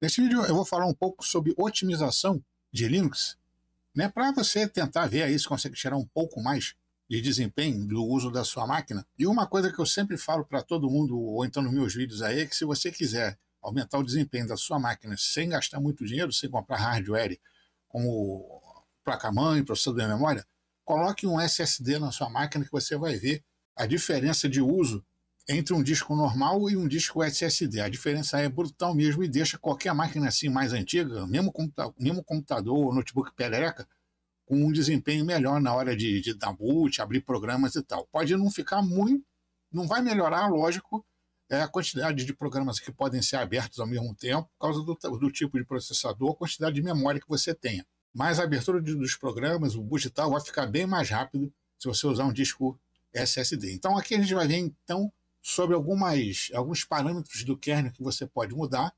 Nesse vídeo eu vou falar um pouco sobre otimização de Linux, né, para você tentar ver aí se consegue tirar um pouco mais de desempenho do uso da sua máquina. E uma coisa que eu sempre falo para todo mundo, ou então nos meus vídeos aí, é que se você quiser aumentar o desempenho da sua máquina sem gastar muito dinheiro, sem comprar hardware como placa-mãe, processador de memória, coloque um SSD na sua máquina que você vai ver a diferença de uso entre um disco normal e um disco SSD. A diferença é brutal mesmo e deixa qualquer máquina assim mais antiga, mesmo computador ou notebook perereca, com um desempenho melhor na hora de dar boot, abrir programas e tal. Pode não ficar muito, não vai melhorar, lógico, a quantidade de programas que podem ser abertos ao mesmo tempo, por causa do tipo de processador, a quantidade de memória que você tenha. Mas a abertura dos programas, o boot e tal, vai ficar bem mais rápido se você usar um disco SSD. Então aqui a gente vai ver então sobre alguns parâmetros do kernel que você pode mudar,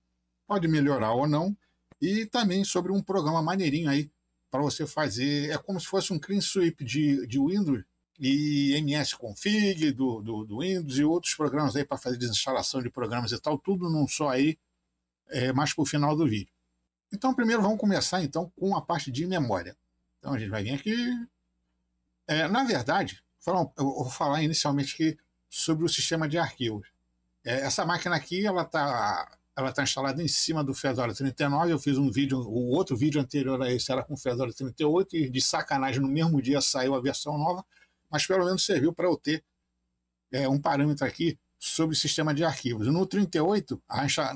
pode melhorar ou não, e também sobre um programa maneirinho aí para você fazer, é como se fosse um clean sweep de Windows e msconfig do Windows e outros programas aí para fazer desinstalação de programas e tal, tudo num só aí, mais para o final do vídeo. Então primeiro vamos começar então com a parte de memória. Então a gente vai vir aqui, na verdade, eu vou falar inicialmente aqui sobre o sistema de arquivos. Essa máquina aqui, ela tá instalada em cima do Fedora 39. Eu fiz um vídeo, o outro vídeo anterior a esse era com o Fedora 38 e de sacanagem no mesmo dia saiu a versão nova, mas pelo menos serviu para eu ter um parâmetro aqui sobre o sistema de arquivos. No 38,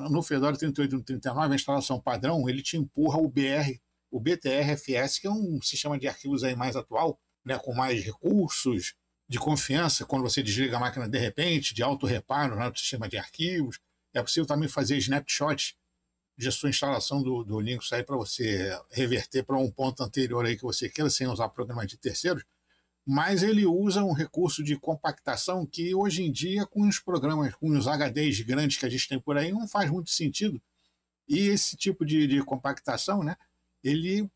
no Fedora 38 e no 39, a instalação padrão, ele te empurra o BTRFS, que é um sistema de arquivos aí mais atual, né, com mais recursos de confiança, quando você desliga a máquina de repente, de auto-reparo no sistema de arquivos. É possível também fazer snapshot de sua instalação do Linux aí para você reverter para um ponto anterior aí que você queira, sem usar programa de terceiros. Mas ele usa um recurso de compactação que hoje em dia, com os programas, com os HDs grandes que a gente tem por aí, não faz muito sentido. E esse tipo de compactação, né, ele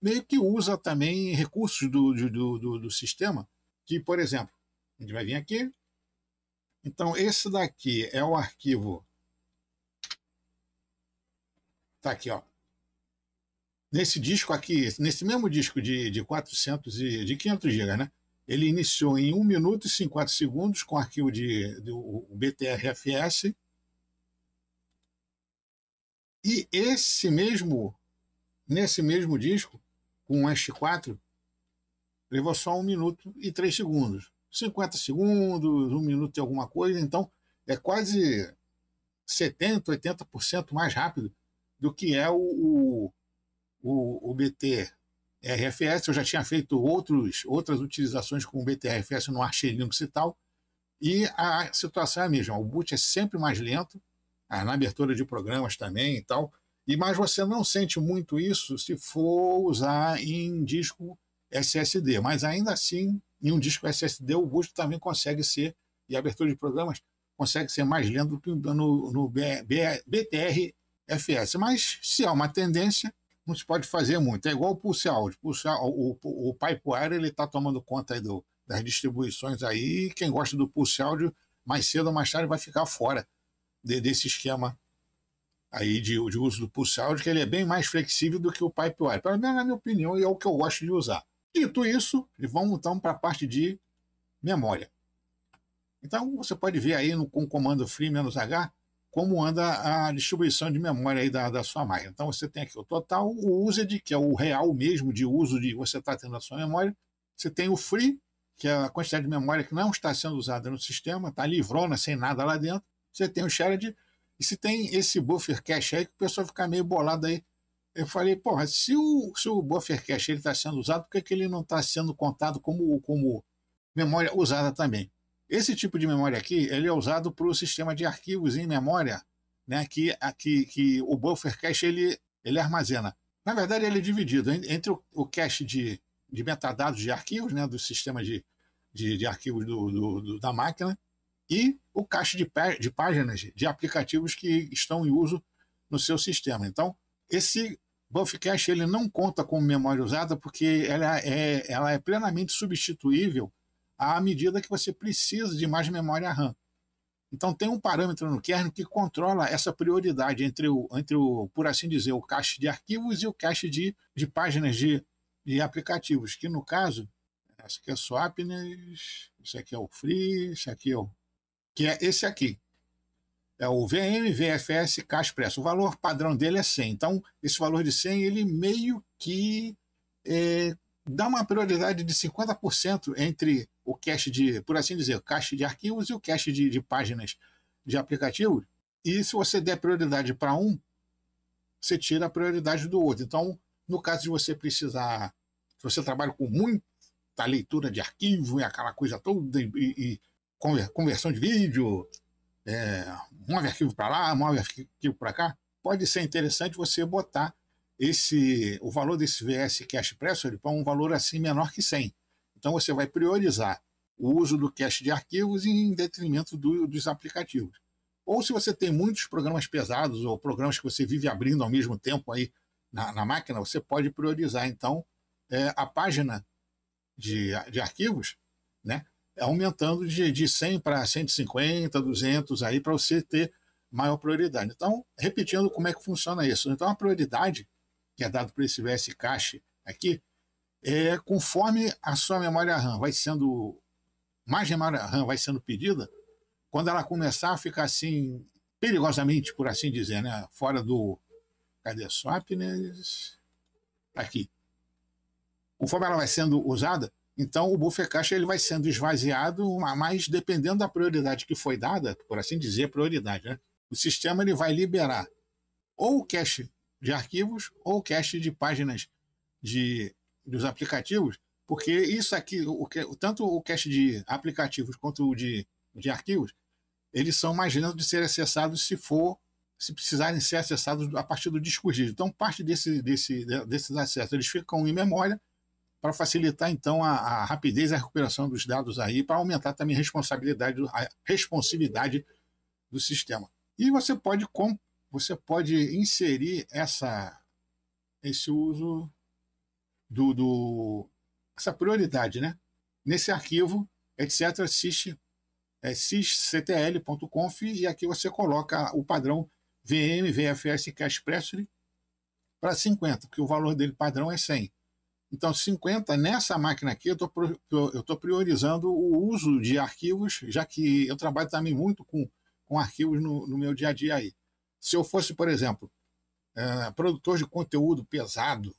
meio que usa também recursos do sistema, que, por exemplo, a gente vai vir aqui. Então, esse daqui é o arquivo. Está aqui, ó. Nesse disco aqui, nesse mesmo disco de 500 GB, né? Ele iniciou em 1 minuto e 50 segundos com o arquivo do BTRFS. E nesse mesmo disco, com o ST4, levou só 1 minuto e 3 segundos. 50 segundos, 1 minuto e alguma coisa, então é quase 70%, 80% mais rápido do que é o BTRFS. Eu já tinha feito outras utilizações com o BTRFS no Arch Linux e tal, e a situação é a mesma. O boot é sempre mais lento, na abertura de programas também e tal, mas você não sente muito isso se for usar em disco SSD, mas ainda assim, em um disco SSD, o boot também consegue ser, e a abertura de programas consegue ser mais lento do que no BTRFS. Mas, se há uma tendência, não se pode fazer muito. É igual o Pulse Audio. O Pipewire está tomando conta aí das distribuições aí, e quem gosta do Pulse Audio, mais cedo ou mais tarde, vai ficar fora desse esquema aí de uso do Pulse Audio, que ele é bem mais flexível do que o Pipewire. Pelo menos na minha opinião, e é o que eu gosto de usar. Dito isso, vamos então para a parte de memória. Então, você pode ver aí com o comando free-h como anda a distribuição de memória aí da sua máquina. Então, você tem aqui o total, o used, que é o real mesmo de uso de você está tendo a sua memória. Você tem o free, que é a quantidade de memória que não está sendo usada no sistema, está livrona, sem nada lá dentro. Você tem o shared, e se tem esse buffer cache aí, que o pessoal fica meio bolado aí. Eu falei, porra, se o buffer cache está sendo usado, por que ele não está sendo contado como memória usada também? Esse tipo de memória aqui, ele é usado para o sistema de arquivos em memória, né, que o buffer cache ele armazena. Na verdade, ele é dividido entre o cache de metadados de arquivos, né, do sistema de arquivos da máquina, e o cache de páginas de aplicativos que estão em uso no seu sistema. Então, esse buffer cache ele não conta como memória usada porque ela é plenamente substituível à medida que você precisa de mais memória RAM. Então tem um parâmetro no kernel que controla essa prioridade entre o, por assim dizer, o cache de arquivos e o cache de páginas de aplicativos, que no caso, esse aqui é Swapness, esse aqui é o Free, esse aqui é que é esse aqui. É o VM VFS Cache Presso. O valor padrão dele é 100. Então, esse valor de 100, ele meio que dá uma prioridade de 50% entre o cache de, por assim dizer, o cache de arquivos e o cache de páginas de aplicativos. E se você der prioridade para um, você tira a prioridade do outro. Então, no caso de você precisar, se você trabalha com muita leitura de arquivo e aquela coisa toda, e conversão de vídeo, move arquivo para lá, move arquivo para cá, pode ser interessante você botar o valor desse VS Cache Pressure para um valor assim menor que 100. Então você vai priorizar o uso do cache de arquivos em detrimento dos aplicativos. Ou se você tem muitos programas pesados ou programas que você vive abrindo ao mesmo tempo aí na máquina, você pode priorizar então a página de arquivos, né? Aumentando de 100 para 150, 200 aí para você ter maior prioridade. Então, repetindo como é que funciona isso. Então, a prioridade que é dada por esse VS Cache aqui é conforme a sua memória RAM vai sendo, mais memória RAM vai sendo pedida, quando ela começar a ficar assim, perigosamente, por assim dizer, né? Fora do... Cadê? Swapness? Aqui. Conforme ela vai sendo usada, então o buffer cache ele vai sendo esvaziado, mas dependendo da prioridade que foi dada, por assim dizer, prioridade, né? O sistema ele vai liberar ou o cache de arquivos ou o cache de páginas dos aplicativos, porque isso aqui, tanto o cache de aplicativos quanto o de arquivos, eles são mais lentos de ser acessados se precisarem ser acessados a partir do disco rígido. Então, parte desses acessos eles ficam em memória para facilitar, então, a rapidez e a recuperação dos dados aí, para aumentar também a responsividade do sistema. E você pode inserir esse uso essa prioridade, né? Nesse arquivo, etc., sysctl.conf, e aqui você coloca o padrão VM VFS Cache Pressure para 50, porque o valor dele padrão é 100. Então, 50, nessa máquina aqui, eu estou priorizando o uso de arquivos, já que eu trabalho também muito com arquivos no meu dia a dia aí. Se eu fosse, por exemplo, produtor de conteúdo pesado,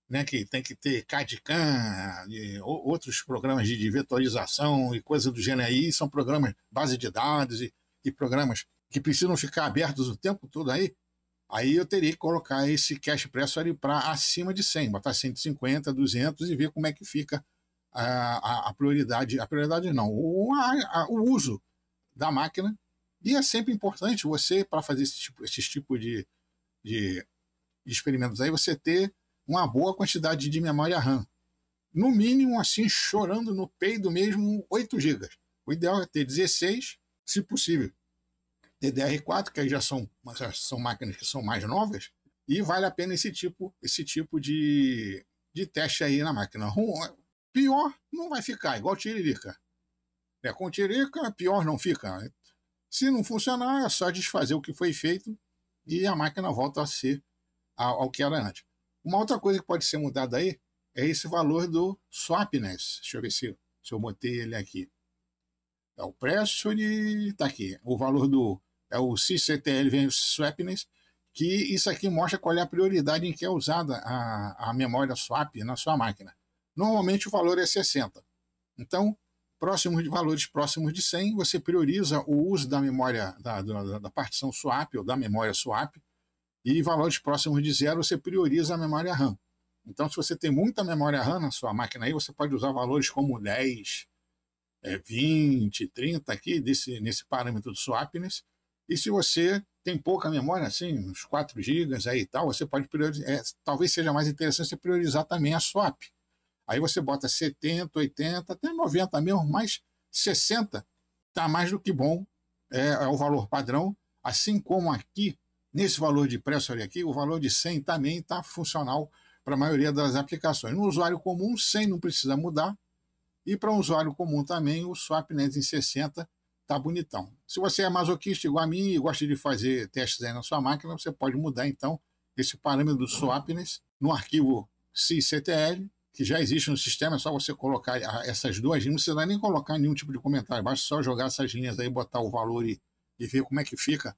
né, que tem que ter CAD/CAM, outros programas de vetorização e coisas do gênero aí, são programas base de dados e programas que precisam ficar abertos o tempo todo aí eu teria que colocar esse cache pressure para acima de 100, botar 150, 200 e ver como é que fica a prioridade. A prioridade não, o uso da máquina. E é sempre importante você, para fazer esse tipo de experimentos aí, você ter uma boa quantidade de memória RAM. No mínimo, assim, chorando no peido mesmo, 8 GB. O ideal é ter 16, se possível. DDR4, que aí já são máquinas que são mais novas, e vale a pena esse tipo de teste aí na máquina. Pior não vai ficar, igual Tiririca. Com Tiririca, pior não fica. Se não funcionar, é só desfazer o que foi feito e a máquina volta a ser ao que era antes. Uma outra coisa que pode ser mudada aí é esse valor do Swapness. Deixa eu ver se eu botei ele aqui. É o Pressure, está aqui. O valor é o sysctl Swapness, que isso aqui mostra qual é a prioridade em que é usada a memória swap na sua máquina. Normalmente o valor é 60. Então, valores próximos de 100, você prioriza o uso da memória, da partição swap ou da memória swap, e valores próximos de 0, você prioriza a memória RAM. Então, se você tem muita memória RAM na sua máquina aí, você pode usar valores como 10, 20, 30 aqui, nesse parâmetro do swapness. E se você tem pouca memória, assim, uns 4 GB aí e tal, você pode priorizar. Talvez seja mais interessante você priorizar também a swap. Aí você bota 70, 80, até 90 mesmo, mas 60 está mais do que bom, é o valor padrão. Assim como aqui, nesse valor de pressure aqui, o valor de 100 também está funcional para a maioria das aplicações. No usuário comum, 100 não precisa mudar, e para um usuário comum também, o Swapness em 60 tá bonitão. Se você é masoquista igual a mim e gosta de fazer testes aí na sua máquina, você pode mudar então esse parâmetro do swappiness no arquivo sysctl, que já existe no sistema, é só você colocar essas duas linhas, não precisa nem colocar nenhum tipo de comentário, basta só jogar essas linhas aí, botar o valor e ver como é que fica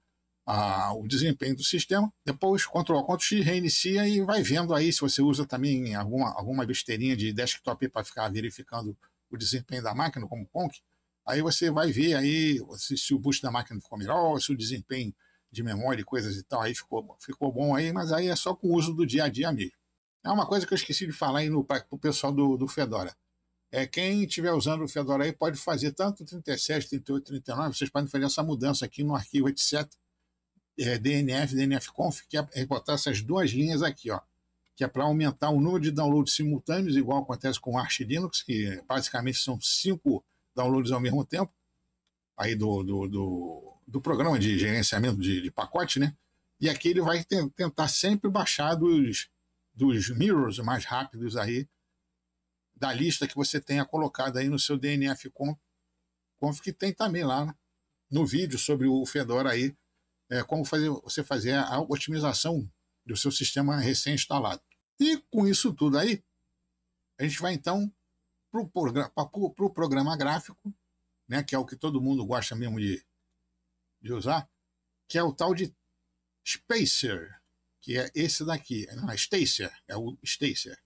o desempenho do sistema. Depois, Ctrl Ctrl X, reinicia e vai vendo aí se você usa também alguma besteirinha de desktop para ficar verificando o desempenho da máquina, como Conk. Aí você vai ver aí se o boost da máquina ficou melhor, se o desempenho de memória e coisas e tal aí ficou bom aí, mas aí é só com o uso do dia a dia mesmo. É uma coisa que eu esqueci de falar aí para o pessoal do Fedora. Quem estiver usando o Fedora aí pode fazer tanto 37, 38, 39, vocês podem fazer essa mudança aqui no arquivo etc. DNF, DNFconf, que é botar essas duas linhas aqui, ó, que é para aumentar o número de downloads simultâneos, igual acontece com o Arch Linux, que basicamente são 5 downloads ao mesmo tempo, aí do programa de gerenciamento de pacote, né? E aqui ele vai tentar sempre baixar dos mirrors mais rápidos aí da lista que você tenha colocado aí no seu DNFconf, que tem também lá no vídeo sobre o Fedora aí, como você fazer a otimização do seu sistema recém-instalado. E com isso tudo aí, a gente vai então para o programa gráfico, né, que é o que todo mundo gosta mesmo de usar, que é o tal de Spacer, que é esse daqui. Não, Stacer, é o Stacer.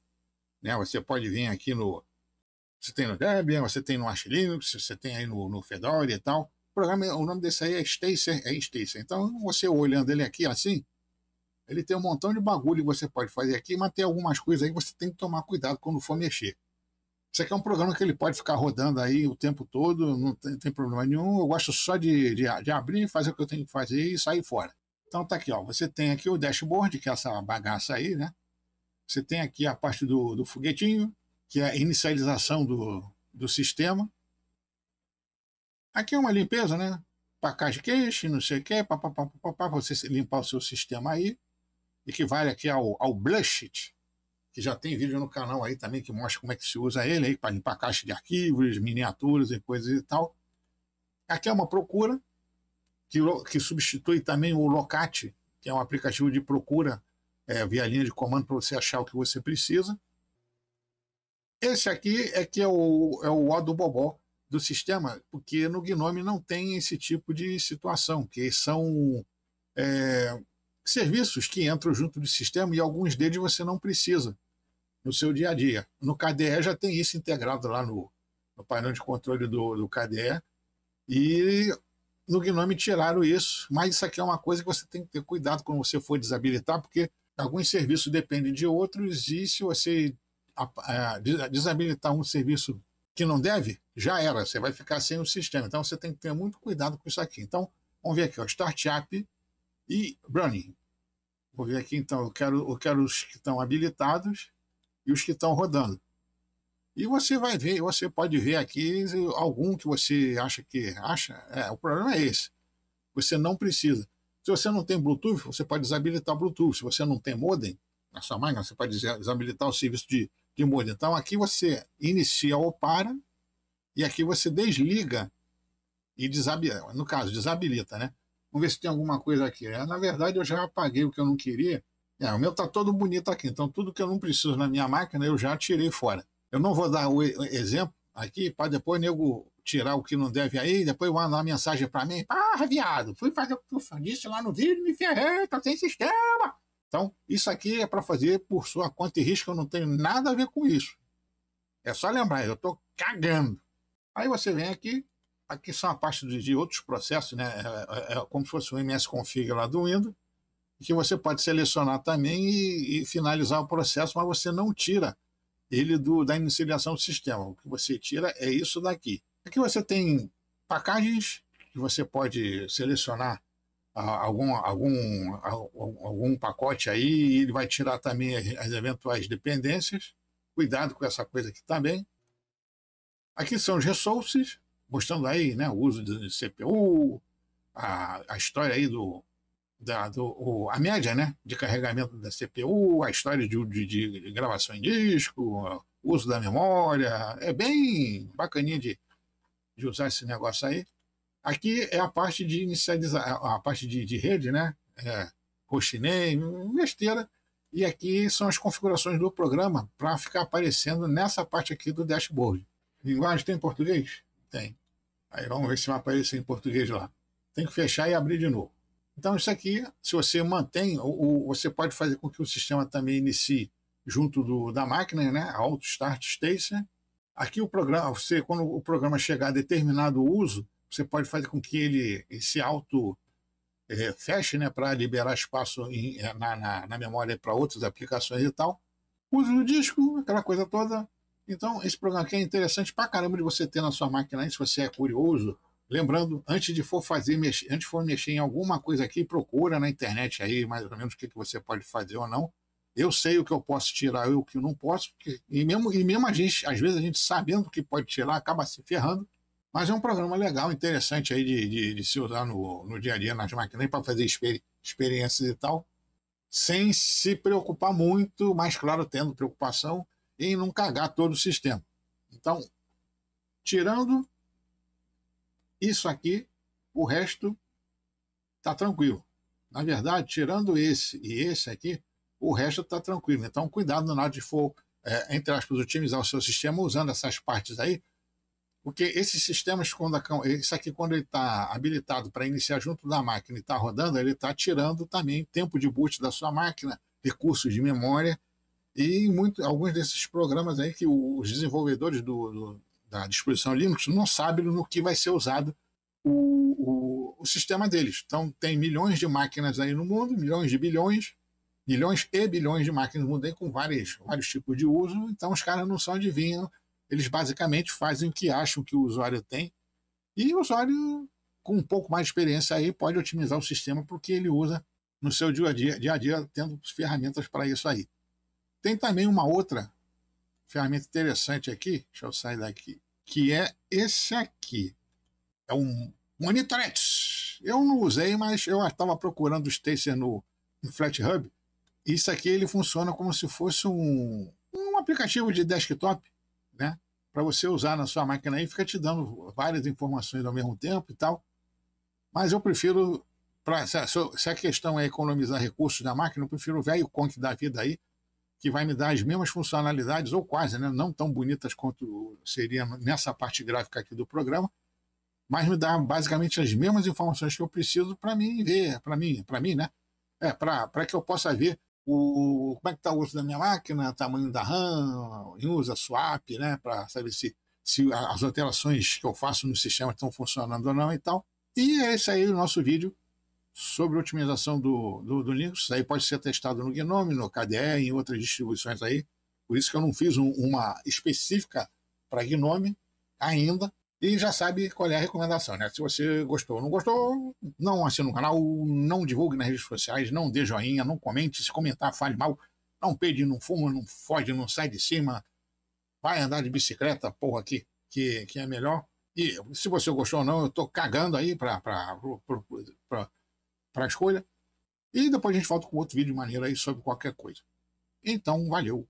Né, você pode vir aqui você tem no Debian, você tem no Arch Linux, você tem aí no Fedora e tal. O nome desse aí é Stacer, Então, você olhando ele aqui assim, ele tem um montão de bagulho que você pode fazer aqui, mas tem algumas coisas aí que você tem que tomar cuidado quando for mexer. Isso aqui é um programa que ele pode ficar rodando aí o tempo todo, não tem problema nenhum. Eu gosto só de abrir, fazer o que eu tenho que fazer e sair fora. Então tá aqui, ó. Você tem aqui o dashboard, que é essa bagaça aí, né? Você tem aqui a parte do foguetinho, que é a inicialização do sistema. Aqui é uma limpeza, né? Package cache, não sei o quê, para você limpar o seu sistema aí. Equivale aqui ao Blushit, que já tem vídeo no canal aí também que mostra como é que se usa ele aí para limpar caixa de arquivos, miniaturas e coisas e tal. Aqui é uma procura que substitui também o Locat, que é um aplicativo de procura via linha de comando para você achar o que você precisa. Esse aqui é o O do Bobó do sistema, porque no Gnome não tem esse tipo de situação, que são serviços que entram junto do sistema e alguns deles você não precisa no seu dia a dia. No KDE já tem isso integrado lá no painel de controle do KDE e no Gnome tiraram isso, mas isso aqui é uma coisa que você tem que ter cuidado quando você for desabilitar, porque alguns serviços dependem de outros e se você desabilitar um serviço que não deve, já era, você vai ficar sem o sistema. Então você tem que ter muito cuidado com isso aqui. Então, vamos ver aqui, ó, Startup e Running. Vou ver aqui, então, eu quero os que estão habilitados e os que estão rodando. E você vai ver, você pode ver aqui algum que você acha. O problema é esse. Você não precisa. Se você não tem Bluetooth, você pode desabilitar o Bluetooth. Se você não tem modem na sua máquina, você pode desabilitar o serviço de modem. Então, aqui você inicia ou para, e aqui você desliga e desabilita. No caso, desabilita, né? Vamos ver se tem alguma coisa aqui. Na verdade, eu já apaguei o que eu não queria. O meu está todo bonito aqui. Então, tudo que eu não preciso na minha máquina, eu já tirei fora. Eu não vou dar o exemplo aqui para depois nego tirar o que não deve aí, depois mandar uma mensagem para mim. Viado, fui fazer o que tu disse lá no vídeo, me ferrei, tô sem sistema. Então, isso aqui é para fazer por sua conta e risco, eu não tenho nada a ver com isso. É só lembrar, eu estou cagando. Aí você vem aqui são a parte de outros processos, né? Como se fosse o MS-config lá do Windows, que você pode selecionar também e finalizar o processo, mas você não tira ele da inicialização do sistema. O que você tira é isso daqui. Aqui você tem packagens que você pode selecionar algum pacote aí e ele vai tirar também as eventuais dependências. Cuidado com essa coisa aqui também. Aqui são os resources, mostrando aí, né, o uso de CPU, a história aí a média, né, de carregamento da CPU, a história de gravação em disco, o uso da memória. É bem bacaninha de usar esse negócio aí. Aqui é a parte de inicializar, a parte de rede, né? Hostname, besteira. E aqui são as configurações do programa para ficar aparecendo nessa parte aqui do dashboard. Linguagem tem em português? Tem. Aí vamos ver se vai aparecer em português lá. Tem que fechar e abrir de novo. Então isso aqui, se você mantém, você pode fazer com que o sistema também inicie junto da máquina, né? Auto Start Station. Aqui o programa, quando o programa chegar a determinado uso, você pode fazer com que ele se auto feche, né, para liberar espaço na memória para outras aplicações e tal. Uso do disco, aquela coisa toda. Então, esse programa aqui é interessante pra caramba de você ter na sua máquina aí, se você é curioso. Lembrando, antes de for mexer em alguma coisa aqui, procura na internet aí mais ou menos o que você pode fazer ou não. Eu sei o que eu posso tirar e o que eu não posso, e mesmo a gente, às vezes a gente sabendo o que pode tirar, acaba se ferrando. Mas é um programa legal, interessante aí de se usar no dia a dia nas máquinas para fazer experiências e tal, sem se preocupar muito, mas claro, tendo preocupação em não cagar todo o sistema. Então, tirando isso aqui, o resto está tranquilo. Na verdade, tirando esse e esse aqui, o resto está tranquilo. Então, cuidado na hora de for, entre aspas, otimizar o seu sistema usando essas partes aí, porque esses sistemas, isso aqui, quando ele está habilitado para iniciar junto da máquina e está rodando, ele está tirando também tempo de boot da sua máquina, recursos de memória, e alguns desses programas aí que os desenvolvedores da disposição Linux não sabem no que vai ser usado o sistema deles. Então, tem milhões de máquinas aí no mundo, milhões e bilhões de máquinas no mundo aí com vários tipos de uso, então os caras não são adivinhos. Eles basicamente fazem o que acham que o usuário tem, e o usuário, com um pouco mais de experiência aí, pode otimizar o sistema porque ele usa no seu dia a dia, tendo ferramentas para isso aí. Tem também uma outra ferramenta interessante aqui, deixa eu sair daqui, que é esse aqui. É um Monitoret. Eu não usei, mas eu estava procurando o Stacer no FlatHub. Isso aqui ele funciona como se fosse um aplicativo de desktop, né? Para você usar na sua máquina aí, fica te dando várias informações ao mesmo tempo e tal. Mas eu prefiro, se a questão é economizar recursos da máquina, eu prefiro o velho Conk da vida aí, que vai me dar as mesmas funcionalidades, ou quase, né? Não tão bonitas quanto seria nessa parte gráfica aqui do programa, mas me dá basicamente as mesmas informações que eu preciso para mim ver, para mim, né? Para que eu possa ver como é que está o uso da minha máquina, tamanho da RAM, usa swap, né? Para saber se as alterações que eu faço no sistema estão funcionando ou não e tal. E é esse aí o nosso vídeo sobre otimização do Linux. Isso aí pode ser testado no GNOME, no KDE, em outras distribuições aí. Por isso que eu não fiz uma específica para GNOME ainda. E já sabe qual é a recomendação, né? Se você gostou ou não gostou, não assina o canal, não divulgue nas redes sociais, não dê joinha, não comente. Se comentar, fale mal. Não peide, não fuma, não foge, não sai de cima. Vai andar de bicicleta, porra, aqui, que é melhor. E se você gostou ou não, eu tô cagando aí para a escolha. E depois a gente volta com outro vídeo maneiro aí sobre qualquer coisa. Então, valeu.